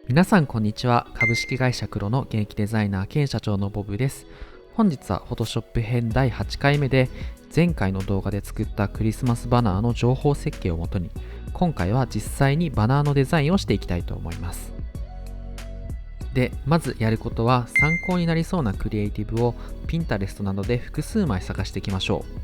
皆さんこんにちは。株式会社黒の現役デザイナー兼社長のボブです。本日は Photoshop 編第8回目で、前回の動画で作ったクリスマスバナーの情報設計をもとに、今回は実際にバナーのデザインをしていきたいと思います。で、まずやることは参考になりそうなクリエイティブを Pinterest などで複数枚探していきましょう。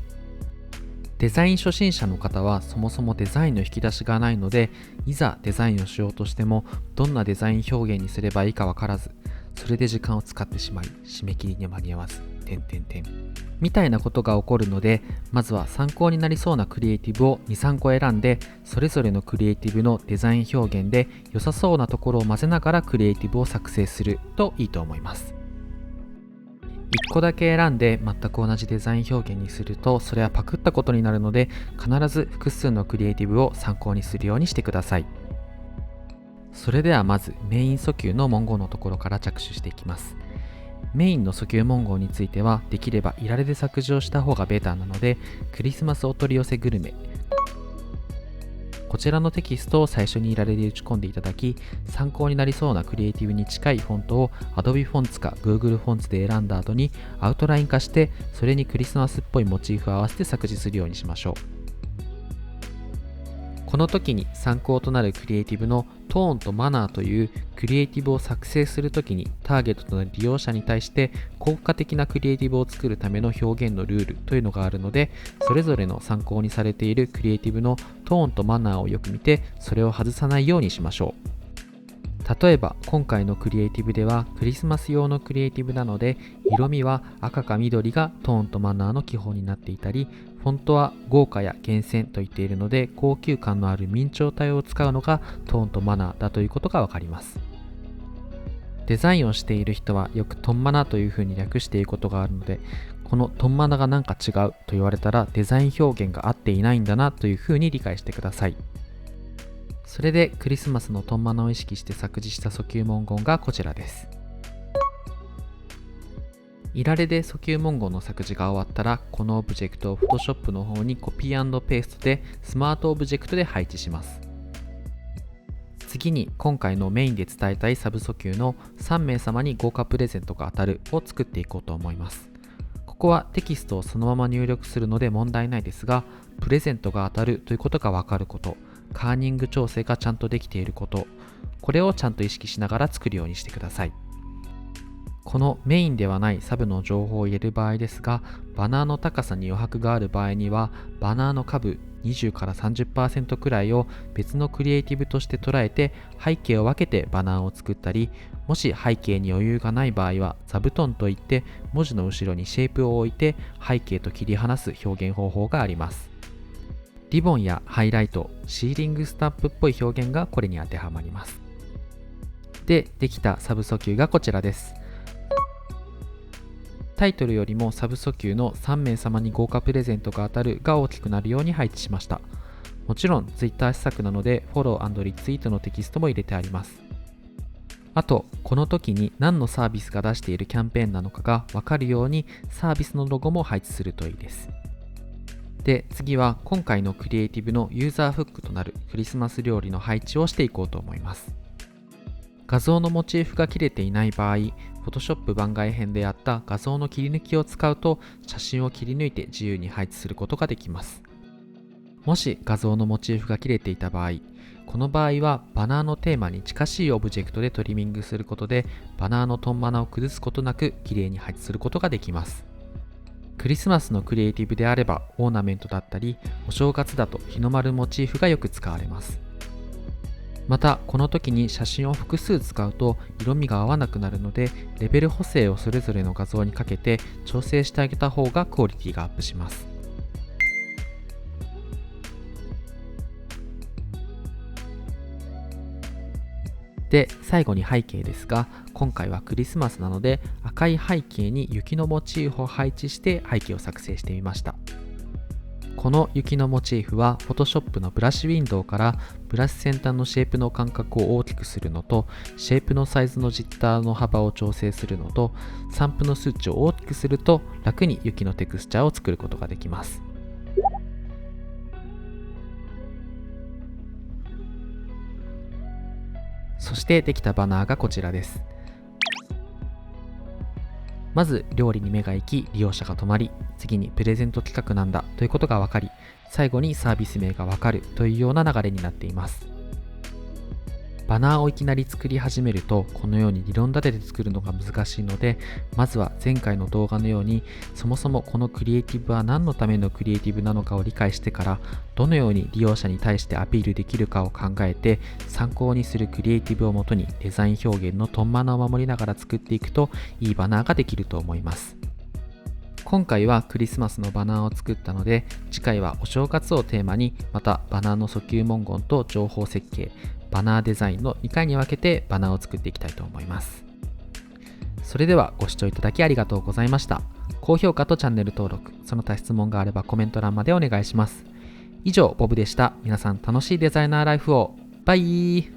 デザイン初心者の方はそもそもデザインの引き出しがないので、いざデザインをしようとしてもどんなデザイン表現にすればいいかわからず、それで時間を使ってしまい、締め切りに間に合わず、みたいなことが起こるので、まずは参考になりそうなクリエイティブを 2,3 個選んで、それぞれのクリエイティブのデザイン表現で良さそうなところを混ぜながらクリエイティブを作成するといいと思います。1個だけ選んで全く同じデザイン表現にすると、それはパクったことになるので、必ず複数のクリエイティブを参考にするようにしてください。それではまずメイン訴求の文言のところから着手していきます。メインの訴求文言についてはできればいられで削除した方がベターなので、クリスマスお取り寄せグルメ、こちらのテキストを最初にいられで打ち込んでいただき、参考になりそうなクリエイティブに近いフォントを Adobe Fonts か Google Fonts で選んだ後にアウトライン化して、それにクリスマスっぽいモチーフを合わせて作詞するようにしましょう。この時に参考となるクリエイティブのトーンとマナーというクリエイティブを作成するときにターゲットとなる利用者に対して効果的なクリエイティブを作るための表現のルールというのがあるので、それぞれの参考にされているクリエイティブのトーンとマナーをよく見て、それを外さないようにしましょう。例えば今回のクリエイティブではクリスマス用のクリエイティブなので、色味は赤か緑がトーンとマナーの基本になっていたり、フォントは豪華や厳選と言っているので、高級感のある明朝体を使うのがトーンとマナーだということがわかります。デザインをしている人はよくトンマナというふうに略していることがあるので、このトンマナがなんか違うと言われたらデザイン表現が合っていないんだなというふうに理解してください。それでクリスマスのトンマナを意識して作詞した訴求文言がこちらです。いられで訴求文言の作詞が終わったら、このオブジェクトを Photoshop の方にコピー&ペーストでスマートオブジェクトで配置します。次に今回のメインで伝えたいサブ訴求の3名様に豪華プレゼントが当たるを作っていこうと思います。ここはテキストをそのまま入力するので問題ないですが、プレゼントが当たるということがわかること、カーニング調整がちゃんとできていること、これをちゃんと意識しながら作るようにしてください。このメインではないサブの情報を入れる場合ですが、バナーの高さに余白がある場合には、バナーの下部20から 30% くらいを別のクリエイティブとして捉えて、背景を分けてバナーを作ったり、もし背景に余裕がない場合は座布団といって、文字の後ろにシェイプを置いて背景と切り離す表現方法があります。リボンやハイライト、シーリングスタンプっぽい表現がこれに当てはまります。できたサブ訴求がこちらです。タイトルよりもサブ訴求の3名様に豪華プレゼントが当たるが大きくなるように配置しました。もちろん Twitter 施策なのでフォロー&リツイートのテキストも入れてあります。あと、この時に何のサービスが出しているキャンペーンなのかがわかるようにサービスのロゴも配置するといいです。で、次は今回のクリエイティブのユーザーフックとなるクリスマス料理の配置をしていこうと思います。画像のモチーフが切れていない場合、Photoshop 番外編でやった画像の切り抜きを使うと、写真を切り抜いて自由に配置することができます。もし画像のモチーフが切れていた場合、この場合はバナーのテーマに近しいオブジェクトでトリミングすることで、バナーのトンマナを崩すことなく綺麗に配置することができます。クリスマスのクリエイティブであればオーナメントだったり、お正月だと日の丸モチーフがよく使われます。またこの時に写真を複数使うと色味が合わなくなるので、レベル補正をそれぞれの画像にかけて調整してあげた方がクオリティがアップします。で、最後に背景ですが、今回はクリスマスなので赤い背景に雪のモチーフを配置して背景を作成してみました。この雪のモチーフは Photoshop のブラシウィンドウからブラシ先端のシェイプの間隔を大きくするのと、シェイプのサイズのジッターの幅を調整するのと、サンプの数値を大きくすると楽に雪のテクスチャーを作ることができます。そしてできたバナーがこちらです。まず料理に目が行き、利用者が止まり、次にプレゼント企画なんだということが分かり、最後にサービス名が分かるというような流れになっています。バナーをいきなり作り始めると、このように理論立てて作るのが難しいので、まずは前回の動画のように、そもそもこのクリエイティブは何のためのクリエイティブなのかを理解してから、どのように利用者に対してアピールできるかを考えて、参考にするクリエイティブをもとにデザイン表現のトンマナを守りながら作っていくと、いいバナーができると思います。今回はクリスマスのバナーを作ったので、次回はお正月をテーマに、またバナーの訴求文言と情報設計、バナーデザインの2回に分けてバナーを作っていきたいと思います。それではご視聴いただきありがとうございました。高評価とチャンネル登録、その他質問があればコメント欄までお願いします。以上、ボブでした。皆さん楽しいデザイナーライフを。バイ